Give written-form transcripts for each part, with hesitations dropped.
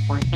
नमस्कार,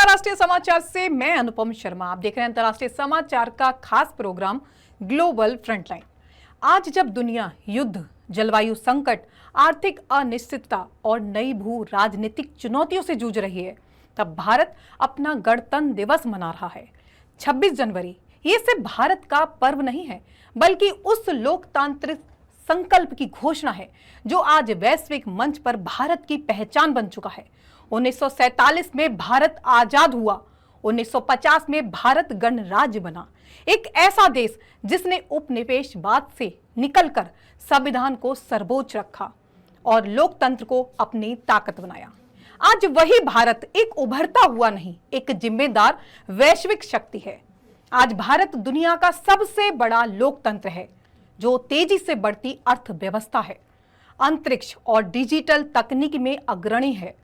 राष्ट्रीय समाचार से मैं अनुपम शर्मा। आप देख रहे हैं अंतर्राष्ट्रीय समाचार का खास प्रोग्राम ग्लोबल फ्रंटलाइन। आज जब दुनिया युद्ध, जलवायु संकट, आर्थिक अनिश्चितता और नई भू राजनीतिक चुनौतियों से जूझ रही है, तब भारत अपना गणतंत्र दिवस मना रहा है। 26 जनवरी ये सिर्फ भारत का पर्व नहीं है, बल्कि उस लोकतांत्रिक संकल्प की घोषणा है जो आज वैश्विक मंच पर भारत की पहचान बन चुका है। 1947 में भारत आजाद हुआ, 1950 में भारत गणराज्य बना, एक ऐसा देश जिसने उपनिवेशवाद से निकलकर संविधान को सर्वोच्च रखा और लोकतंत्र को अपनी ताकत बनाया। आज वही भारत एक उभरता हुआ नहीं, एक जिम्मेदार वैश्विक शक्ति है। आज भारत दुनिया का सबसे बड़ा लोकतंत्र है जो तेजी से बढ़ती अर्थव्यवस्था है, अंतरिक्ष और डिजिटल तकनीक में अग्रणी है,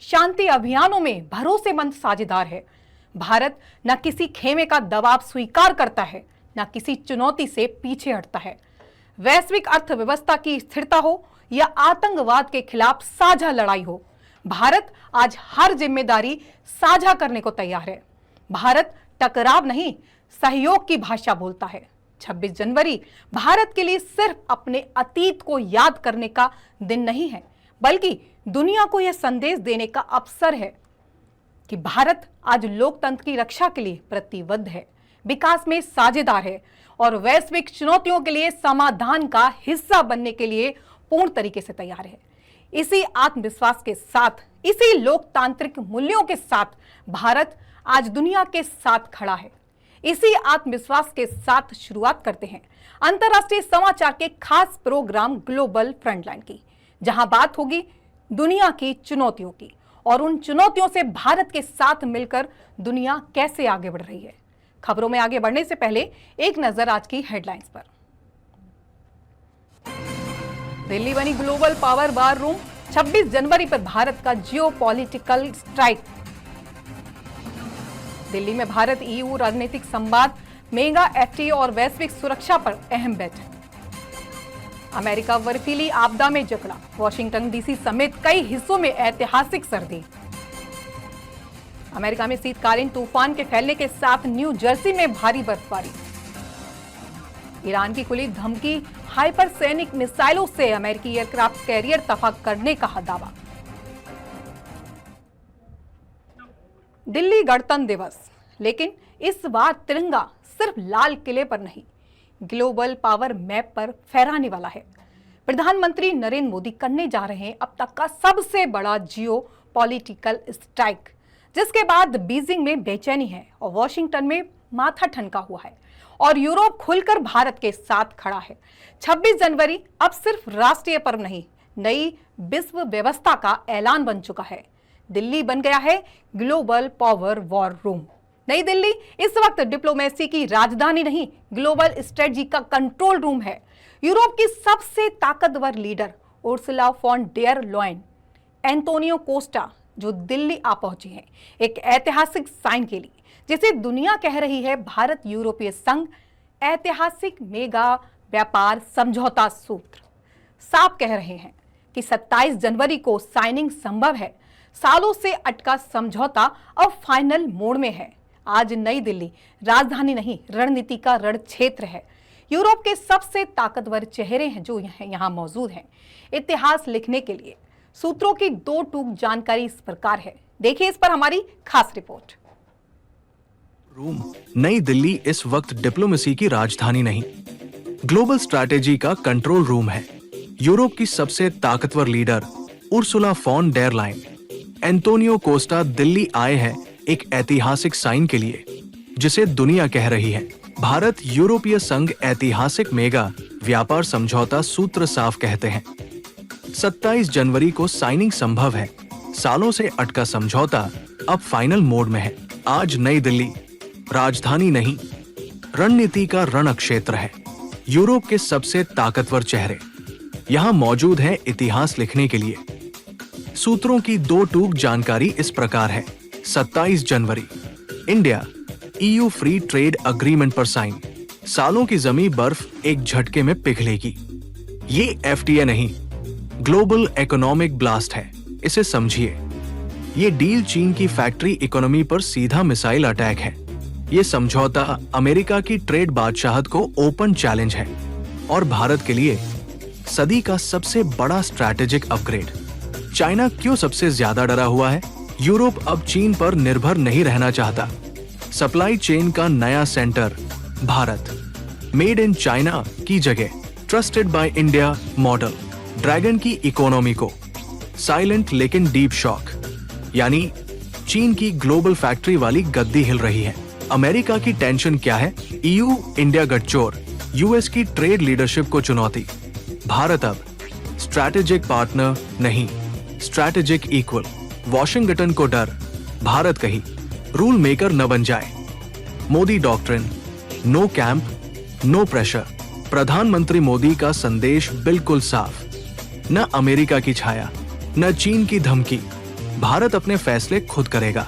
शांति अभियानों में भरोसेमंद साझेदार है। भारत न किसी खेमे का दबाव स्वीकार करता है, न किसी चुनौती से पीछे हटता है। वैश्विक अर्थव्यवस्था की स्थिरता हो या आतंकवाद के खिलाफ साझा लड़ाई हो, भारत आज हर जिम्मेदारी साझा करने को तैयार है। भारत टकराव नहीं, सहयोग की भाषा बोलता है। 26 जनवरी भारत के लिए सिर्फ अपने अतीत को याद करने का दिन नहीं है, बल्कि दुनिया को यह संदेश देने का अवसर है कि भारत आज लोकतंत्र की रक्षा के लिए प्रतिबद्ध है, विकास में साझेदार है और वैश्विक चुनौतियों के लिए समाधान का हिस्सा बनने के लिए पूर्ण तरीके से तैयार है। इसी आत्मविश्वास के साथ, इसी लोकतांत्रिक मूल्यों के साथ भारत आज दुनिया के साथ खड़ा है। इसी आत्मविश्वास के साथ शुरुआत करते हैं अंतर्राष्ट्रीय समाचार के खास प्रोग्राम ग्लोबल फ्रंटलाइन की, जहां बात होगी दुनिया की चुनौतियों की और उन चुनौतियों से भारत के साथ मिलकर दुनिया कैसे आगे बढ़ रही है। खबरों में आगे बढ़ने से पहले एक नजर आज की हेडलाइंस पर। दिल्ली बनी ग्लोबल पावर वार रूम, 26 जनवरी पर भारत का जियोपॉलिटिकल स्ट्राइक। दिल्ली में भारत EU राजनीतिक संवाद, मेगा FTA और वैश्विक सुरक्षा पर अहम बैठक। अमेरिका बर्फीली आपदा में जकड़ा, वॉशिंगटन DC समेत कई हिस्सों में ऐतिहासिक सर्दी। अमेरिका में शीतकालीन तूफान के फैलने के साथ न्यू जर्सी में भारी बर्फबारी। ईरान की खुली धमकी, हाइपरसोनिक मिसाइलों से अमेरिकी एयरक्राफ्ट कैरियर तबाह करने का दावा। दिल्ली गणतंत्र दिवस, लेकिन इस बार तिरंगा सिर्फ लाल किले पर नहीं, ग्लोबल पावर मैप पर फहराने वाला है। प्रधानमंत्री नरेंद्र मोदी करने जा रहे हैं अब तक का सबसे बड़ा जियो पॉलिटिकल स्ट्राइक, जिसके बाद बीजिंग में बेचैनी है और वॉशिंगटन में माथा ठनका हुआ है और यूरोप खुलकर भारत के साथ खड़ा है। 26 जनवरी अब सिर्फ राष्ट्रीय पर्व नहीं, नई विश्व व्यवस्था का ऐलान बन चुका है। दिल्ली बन गया है ग्लोबल पावर वॉर रूम। नई दिल्ली इस वक्त डिप्लोमेसी की राजधानी नहीं, ग्लोबल स्ट्रेटजी का कंट्रोल रूम है। यूरोप की सबसे ताकतवर leader Ursula von der lion, Antonio Costa जो दिल्ली आ पहुंचे हैं एक ऐतिहासिक साइन के लिए, जिसे दुनिया कह रही है भारत यूरोपीय संघ ऐतिहासिक मेगा व्यापार समझौता सूत्र। साफ कह रहे हैं कि 27 जनवरी को साइनिंग संभव है। सालों से अटका समझौता अब फाइनल मोड में है। आज नई दिल्ली राजधानी नहीं, रणनीति का रण क्षेत्र है। यूरोप के सबसे ताकतवर चेहरे हैं जो यहाँ मौजूद हैं इतिहास लिखने के लिए। सूत्रों की दो टूक जानकारी इस प्रकार है, देखिए इस पर हमारी खास रिपोर्ट। नई दिल्ली इस वक्त डिप्लोमेसी की राजधानी नहीं, ग्लोबल स्ट्रैटेजी का कंट्रोल रूम है। यूरोप की सबसे ताकतवर leader Ursula von der line, Antonio Costa Delhi आए हैं एक ऐतिहासिक साइन के लिए, जिसे दुनिया कह रही है भारत यूरोपीय संघ ऐतिहासिक मेगा व्यापार समझौता सूत्र साफ कहते हैं। 27 जनवरी को साइनिंग संभव है। सालों से अटका समझौता अब फाइनल मोड में है। आज नई दिल्ली राजधानी नहीं, रणनीति का रण क्षेत्र है। यूरोप के सबसे ताकतवर चेहरे यहाँ मौजूद हैं इतिहास लिखने के लिए। सूत्रों की दो टूक जानकारी इस प्रकार है। 27 जनवरी, India EU free trade agreement पर साइन। सालों की जमी बर्फ एक झटके में पिघलेगी। ये FTA नहीं, ग्लोबल इकोनॉमिक ब्लास्ट है, इसे समझिए। ये डील चीन की फैक्ट्री इकोनॉमी पर सीधा मिसाइल अटैक है। ये समझौता अमेरिका की ट्रेड बादशाहत को ओपन चैलेंज है और भारत के लिए सदी का सबसे बड़ा स्ट्रैटेजिक अपग्रेड। चाइना क्यों सबसे ज्यादा डरा हुआ है? यूरोप अब चीन पर निर्भर नहीं रहना चाहता। सप्लाई चेन का नया centre Bharat, made in China की जगह trusted by India model. Dragon की इकोनॉमी को साइलेंट लेकिन डीप शॉक, यानी चीन की ग्लोबल फैक्ट्री वाली गद्दी हिल रही है। अमेरिका की टेंशन क्या है? EU इंडिया गठजोड़, US की ट्रेड लीडरशिप को चुनौती। भारत अब स्ट्रैटेजिक पार्टनर नहीं, स्ट्रैटेजिक इक्वल। वॉशिंगटन को डर भारत कहीं रूल मेकर न बन जाए। Modi doctrine, no camp no pressure. प्रधानमंत्री मोदी का संदेश बिल्कुल साफ, न अमेरिका की छाया न चीन की धमकी। भारत अपने फैसले खुद करेगा।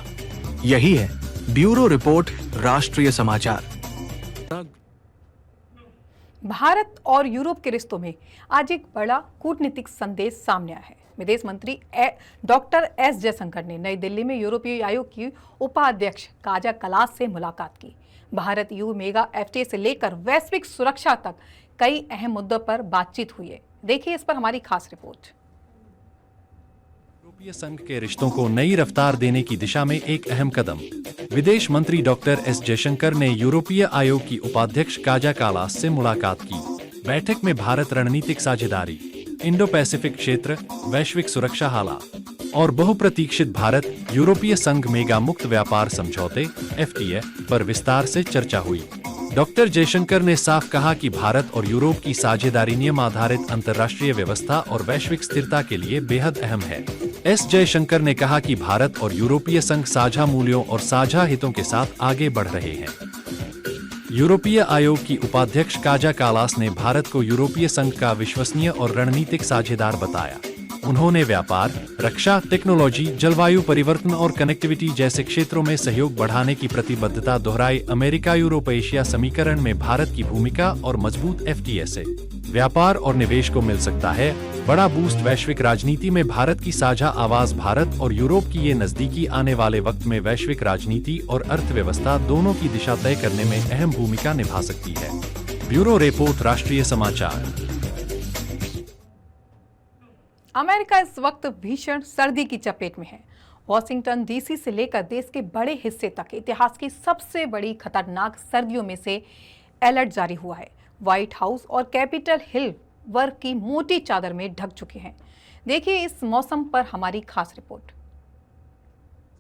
यही है ब्यूरो रिपोर्ट, राष्ट्रीय समाचार। भारत और यूरोप के रिश्तों में आज एक बड़ा कूटनीतिक संदेश सामने आया है। विदेश मंत्री डॉक्टर एस जयशंकर ने नई दिल्ली में यूरोपीय आयोग की उपाध्यक्ष काजा कलास से मुलाकात की। भारत EU मेगा FTA से लेकर वैश्विक सुरक्षा तक कई अहम मुद्दों पर बातचीत हुई है। देखिए इस पर हमारी खास रिपोर्ट। यूरोपीय संघ के रिश्तों को नई रफ्तार देने की दिशा में एक अहम कदम। विदेश मंत्री डॉक्टर एस जयशंकर ने यूरोपीय आयोग की उपाध्यक्ष काजा कालास से मुलाकात की। बैठक में भारत रणनीतिक साझेदारी, इंडो पैसिफिक क्षेत्र, वैश्विक सुरक्षा हालात और बहुप्रतीक्षित भारत यूरोपीय संघ मेगा मुक्त व्यापार समझौते FTA पर विस्तार से चर्चा हुई। डॉक्टर जयशंकर ने साफ कहा कि भारत और यूरोप की साझेदारी नियम आधारित अंतर्राष्ट्रीय व्यवस्था और वैश्विक स्थिरता के लिए बेहद अहम है। एस जयशंकर ने कहा कि भारत और यूरोपीय संघ साझा मूल्यों और साझा हितों के साथ आगे बढ़ रहे हैं। यूरोपीय आयोग की उपाध्यक्ष काजा कालास ने भारत को यूरोपीय संघ का विश्वसनीय और रणनीतिक साझेदार बताया। उन्होंने व्यापार, रक्षा, टेक्नोलॉजी, जलवायु परिवर्तन और कनेक्टिविटी जैसे क्षेत्रों में सहयोग बढ़ाने की प्रतिबद्धता दोहराई। अमेरिका यूरोप एशिया समीकरण में भारत की भूमिका और मजबूत FTA से व्यापार और निवेश को मिल सकता है बड़ा बूस्ट। वैश्विक राजनीति में भारत की साझा आवाज भारत और यूरोप की ये नजदीकी आने वाले वक्त में वैश्विक राजनीति और अर्थव्यवस्था दोनों की दिशा तय करने में अहम भूमिका निभा सकती है। ब्यूरो रिपोर्ट, राष्ट्रीय समाचार। अमेरिका इस वक्त भीषण सर्दी की चपेट में है। वॉशिंगटन DC से लेकर देश के बड़े हिस्से तक इतिहास की सबसे बड़ी खतरनाक सर्दियों में से अलर्ट जारी हुआ है। व्हाइट हाउस और कैपिटल हिल बर्फ की मोटी चादर में ढक चुके हैं। देखिए इस मौसम पर हमारी खास रिपोर्ट।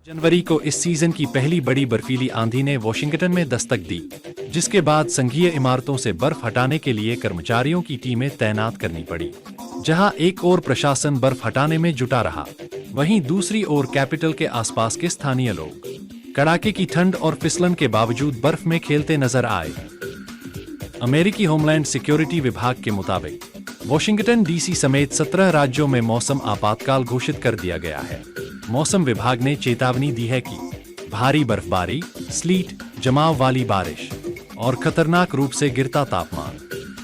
जनवरी को इस सीजन की पहली बड़ी बर्फीली आंधी ने वॉशिंगटन में दस्तक दी, जिसके बाद संघीय इमारतों से बर्फ हटाने के लिए कर्मचारियों की टीमें तैनात करनी पड़ी। जहां एक ओर प्रशासन बर्फ हटाने में जुटा रहा, वहीं दूसरी ओर कैपिटल के आसपास के स्थानीय लोग कड़ाके की ठंड और फिसलन के बावजूद बर्फ में खेलते नजर आए। अमेरिकी होमलैंड सिक्योरिटी विभाग के मुताबिक वॉशिंगटन DC समेत 17 राज्यों में मौसम आपातकाल घोषित कर दिया गया है। मौसम विभाग ने चेतावनी दी है कि भारी बर्फबारी, स्लीट, जमाव वाली बारिश और खतरनाक रूप से गिरता तापमान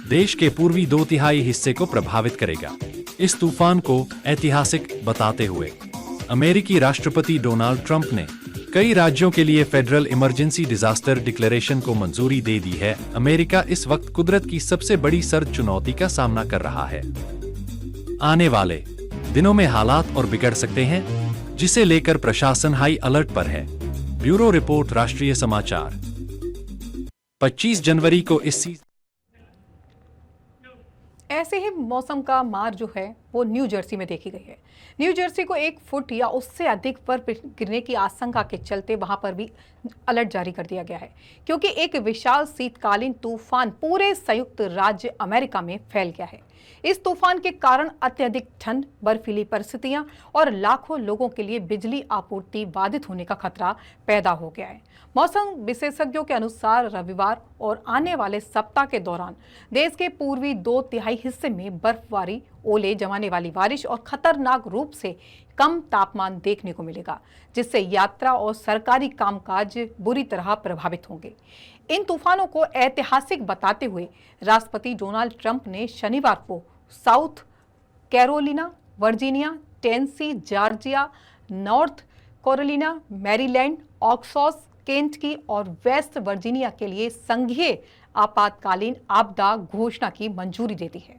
देश के पूर्वी 2/3 हिस्से को प्रभावित करेगा। इस तूफान को ऐतिहासिक बताते हुए अमेरिकी राष्ट्रपति डोनाल्ड ट्रंप ने कई राज्यों के लिए फेडरल इमरजेंसी डिजास्टर डिक्लेरेशन को मंजूरी दे दी है। अमेरिका इस वक्त कुदरत की सबसे बड़ी सर्द चुनौती का सामना कर रहा है। आने वाले दिनों में हालात और बिगड़ सकते हैं, जिसे लेकर प्रशासन हाई अलर्ट पर है। ब्यूरो रिपोर्ट, राष्ट्रीय समाचार। 25 जनवरी को ऐसे ही मौसम का मार जो है वो न्यू जर्सी में देखी गई है। न्यू जर्सी को 1 फुट या उससे अधिक बर्फ गिरने की आशंका के चलते वहां पर भी अलर्ट जारी कर दिया गया है, क्योंकि एक विशाल शीतकालीन तूफान पूरे संयुक्त राज्य अमेरिका में फैल गया है। इस तूफान के कारण अत्यधिक ठंड, बर्फीली परिस्थितियां और लाखों लोगों के लिए बिजली आपूर्ति बाधित होने का खतरा पैदा हो गया है। मौसम विशेषज्ञों के अनुसार रविवार और आने वाले सप्ताह के दौरान देश के पूर्वी 2/3 हिस्से में बर्फबारी, ओले जमाने वाली बारिश और खतरनाक रूप से कम तापमान देखने को मिलेगा, जिससे यात्रा और सरकारी कामकाज बुरी तरह प्रभावित होंगे। इन तूफानों को ऐतिहासिक बताते हुए राष्ट्रपति डोनाल्ड ट्रंप ने शनिवार को South Carolina, Virginia, Tennessee, Georgia, North Carolina, Maryland, Arkansas, Kentucky और वेस्ट वर्जीनिया के लिए संघीय आपातकालीन आपदा घोषणा की मंजूरी दे दी है।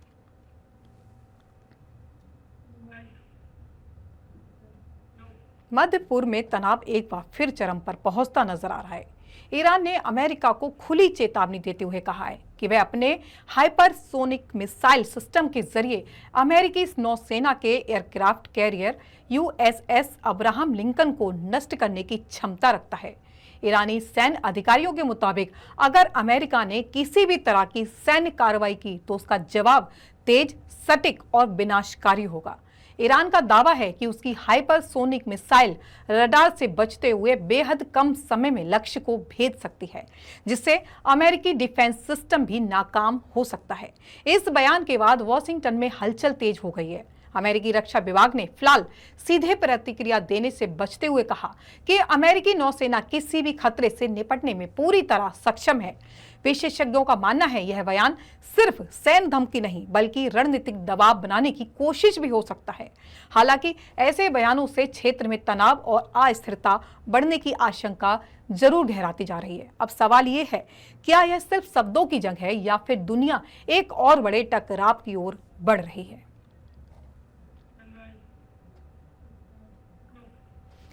मध्य पूर्व में तनाव एक बार फिर चरम पर पहुंचता नजर आ रहा है। ईरान ने अमेरिका को खुली चेतावनी देते हुए कहा है कि वह अपने हाइपरसोनिक मिसाइल सिस्टम के जरिए अमेरिकी नौसेना के aircraft carrier USS Abraham Lincoln को नष्ट करने की क्षमता रखता है। ईरानी सैन्य अधिकारियों के मुताबिक अगर अमेरिका ने किसी भी तरह की सैन्य कार्रवाई की तो उसका जवाब तेज, सटीक और विनाशकारी होगा। ईरान का दावा है कि उसकी हाइपरसोनिक मिसाइल रडार से बचते हुए बेहद कम समय में लक्ष्य को भेद सकती है, जिससे अमेरिकी डिफेंस सिस्टम भी नाकाम हो सकता है। इस बयान के बाद वॉशिंगटन में हलचल तेज हो गई है। अमेरिकी रक्षा विभाग ने फिलहाल सीधे प्रतिक्रिया देने से बचते हुए कहा कि अमेरिकी नौसेना किसी भी खतरे से निपटने में पूरी तरह सक्षम है। विशेषज्ञों का मानना है यह बयान सिर्फ सैन्य धमकी नहीं बल्कि रणनीतिक दबाव बनाने की कोशिश भी हो सकता है। हालांकि ऐसे बयानों से क्षेत्र में तनाव और अस्थिरता बढ़ने की आशंका जरूर गहराती जा रही है। अब सवाल ये है, क्या यह सिर्फ शब्दों की जंग है या फिर दुनिया एक और बड़े टकराव की ओर बढ़ रही है?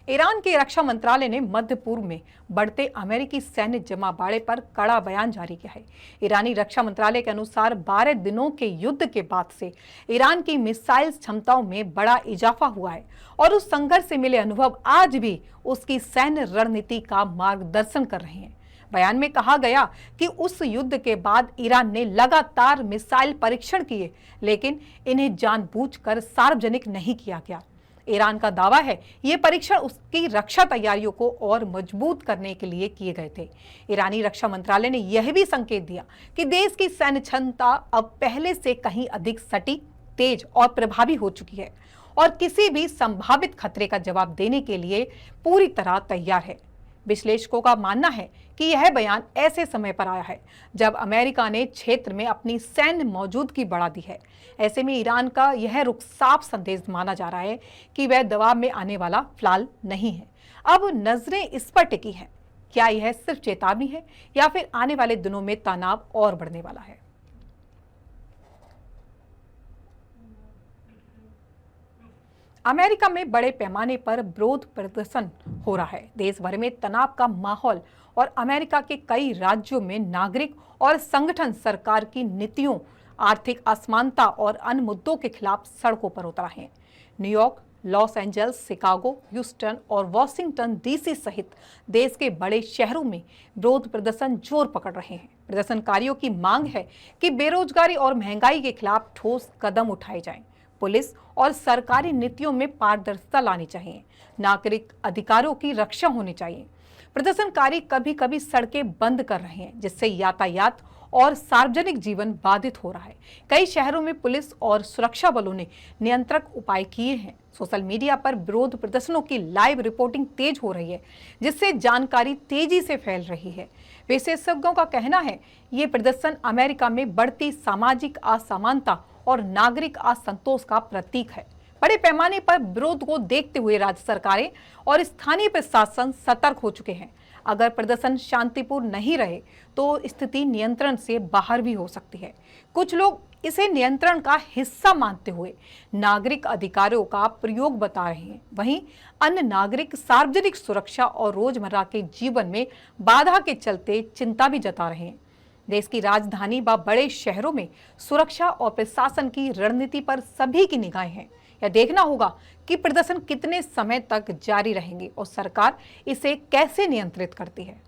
ईरान के रक्षा मंत्रालय ने मध्य पूर्व में बढ़ते अमेरिकी सैन्य जमाबाड़े पर कड़ा बयान जारी किया है। ईरानी रक्षा मंत्रालय के अनुसार 12 दिनों के युद्ध के बाद से ईरान की मिसाइल क्षमताओं में बड़ा इजाफा हुआ है और उस संघर्ष से मिले अनुभव आज भी उसकी सैन्य रणनीति का मार्गदर्शन कर रहे हैं। बयान में कहा गया कि उस युद्ध के बाद ईरान ने लगातार मिसाइल परीक्षण किए, लेकिन इन्हें जानबूझकर सार्वजनिक नहीं किया गया। ईरान का दावा है ये परीक्षण उसकी रक्षा तैयारियों को और मजबूत करने के लिए किए गए थे। ईरानी रक्षा मंत्रालय ने यह भी संकेत दिया कि देश की सैन्य क्षमता अब पहले से कहीं अधिक सटीक, तेज और प्रभावी हो चुकी है और किसी भी संभावित खतरे का जवाब देने के लिए पूरी तरह तैयार है। विश्लेषकों का मानना है कि यह बयान ऐसे समय पर आया है जब अमेरिका ने क्षेत्र में अपनी सैन्य मौजूदगी बढ़ा दी है। ऐसे में ईरान का यह रुख साफ संदेश माना जा रहा है कि वह दबाव में आने वाला फिलहाल नहीं है। अब नजरें इस पर टिकी हैं, क्या यह सिर्फ चेतावनी है या फिर आने वाले दिनों में तनाव और बढ़ने वाला है? अमेरिका में बड़े पैमाने पर विरोध प्रदर्शन हो रहा है। देश भर में तनाव का माहौल और अमेरिका के कई राज्यों में नागरिक और संगठन सरकार की नीतियों, आर्थिक असमानता और अन्य मुद्दों के खिलाफ सड़कों पर उतर रहे हैं। New York, Los Angeles, Chicago, Houston और वॉशिंगटन डीसी सहित देश के बड़े शहरों में विरोध प्रदर्शन जोर पकड़ रहे हैं। प्रदर्शनकारियों की मांग है कि बेरोजगारी और महंगाई के खिलाफ ठोस कदम उठाए जाएं। पुलिस और सरकारी नीतियों में पारदर्शिता लानी चाहिए। नागरिक अधिकारों की रक्षा होनी चाहिए। प्रदर्शनकारी कभी कभी सड़कें बंद कर रहे हैं, जिससे यातायात और सार्वजनिक जीवन बाधित हो रहा है। कई शहरों में पुलिस और सुरक्षा बलों ने नियंत्रक उपाय किए हैं। सोशल मीडिया पर विरोध प्रदर्शनों की लाइव रिपोर्टिंग तेज हो रही है, जिससे जानकारी तेजी से फैल रही है। विशेषज्ञों का कहना है ये प्रदर्शन अमेरिका में बढ़ती सामाजिक असमानता और नागरिक असंतोष का प्रतीक है। बड़े पैमाने पर विरोध को देखते हुए राज्य सरकारें और स्थानीय प्रशासन सतर्क हो चुके हैं। अगर प्रदर्शन शांतिपूर्ण नहीं रहे तो स्थिति नियंत्रण से बाहर भी हो सकती है। कुछ लोग इसे नियंत्रण का हिस्सा मानते हुए नागरिक अधिकारों का प्रयोग बता रहे हैं। वहीं अन्य नागरिक सार्वजनिक सुरक्षा और रोजमर्रा के जीवन में बाधा के चलते चिंता भी जता रहे हैं। देश की राजधानी व बड़े शहरों में सुरक्षा और प्रशासन की रणनीति पर सभी की निगाहें हैं। यह देखना होगा कि प्रदर्शन कितने समय तक जारी रहेंगे और सरकार इसे कैसे नियंत्रित करती है।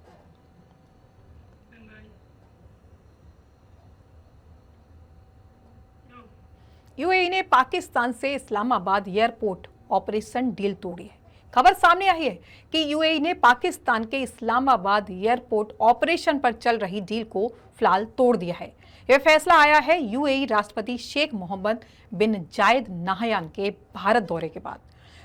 यूएई ने पाकिस्तान से इस्लामाबाद एयरपोर्ट ऑपरेशन डील तोड़ी है। खबर सामने आई है कि यूएई ने पाकिस्तान के इस्लामाबाद एयरपोर्ट ऑपरेशन पर चल रही डील को फिलहाल तोड़ दिया है। यह फैसला आया है यूएई राष्ट्रपति शेख मोहम्मद बिन जायद नाहयान के भारत दौरे के बाद।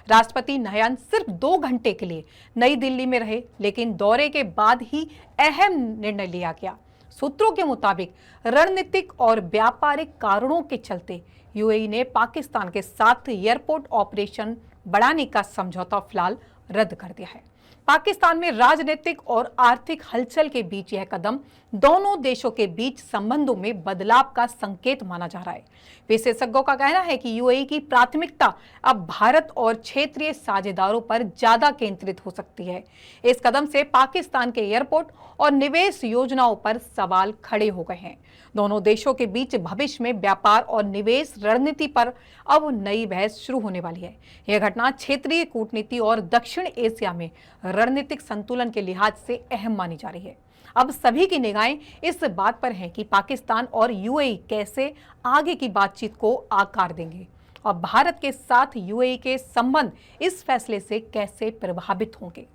राष्ट्रपति नाहयान सिर्फ 2 घंटे के लिए नई दिल्ली में रहे, लेकिन दौरे के बाद ही अहम निर्णय लिया गया। सूत्रों के मुताबिक रणनीतिक और व्यापारिक कारणों के चलते यूएई ने पाकिस्तान के साथ एयरपोर्ट ऑपरेशन बढ़ाने का समझौता फिलहाल रद्द कर दिया है। पाकिस्तान में राजनीतिक और आर्थिक हलचल के बीच यह कदम दोनों देशों के बीच संबंधों में बदलाव का संकेत माना जा रहा है। विशेषज्ञों का कहना है कि यूएई की प्राथमिकता अब भारत और क्षेत्रीय साझेदारों पर ज्यादा केंद्रित हो सकती है। इस कदम से पाकिस्तान के एयरपोर्ट और निवेश योजनाओं पर सवाल खड़े हो गए हैं। दोनों देशों के बीच भविष्य में व्यापार और निवेश रणनीति पर अब नई बहस शुरू होने वाली है। यह घटना क्षेत्रीय कूटनीति और दक्षिण एशिया में रणनीतिक संतुलन के लिहाज से अहम मानी जा रही है। अब सभी की निगाहें इस बात पर हैं कि पाकिस्तान और यूएई कैसे आगे की बातचीत को आकार देंगे और भारत के साथ यूएई के संबंध इस फैसले से कैसे प्रभावित होंगे।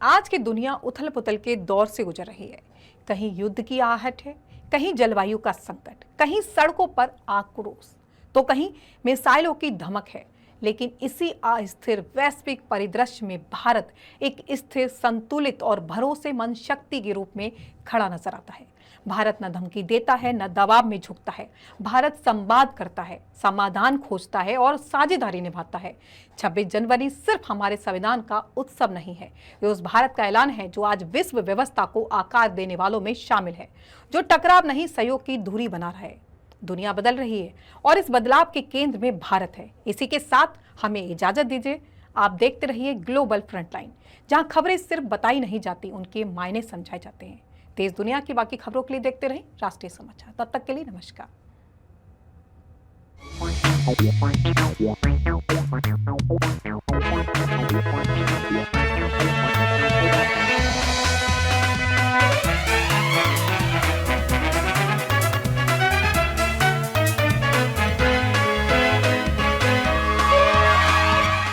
आज की दुनिया उथल पुथल के दौर से गुजर रही है। कहीं युद्ध की आहट है, कहीं जलवायु का संकट, कहीं सड़कों पर आक्रोश, तो कहीं मिसाइलों की धमक है। लेकिन इसी अस्थिर वैश्विक परिदृश्य में भारत एक स्थिर, संतुलित और भरोसेमंद शक्ति के रूप में खड़ा नजर आता है। भारत न धमकी देता है, न दबाव में झुकता है। भारत संवाद करता है, समाधान खोजता है और साझेदारी निभाता है। 26 जनवरी सिर्फ हमारे संविधान का उत्सव नहीं है, ये उस भारत का ऐलान है जो आज विश्व व्यवस्था को आकार देने वालों में शामिल है, जो टकराव नहीं सहयोग की धुरी बना रहा है। दुनिया बदल रही है और इस बदलाव के केंद्र में भारत है। इसी के साथ हमें इजाजत दीजिए। आप देखते रहिए ग्लोबल फ्रंटलाइन, जहां खबरें सिर्फ बताई नहीं जाती, उनके मायने समझाए जाते हैं। देश दुनिया की बाकी खबरों के लिए देखते रहें राष्ट्रीय समाचार। तब तक के लिए नमस्कार।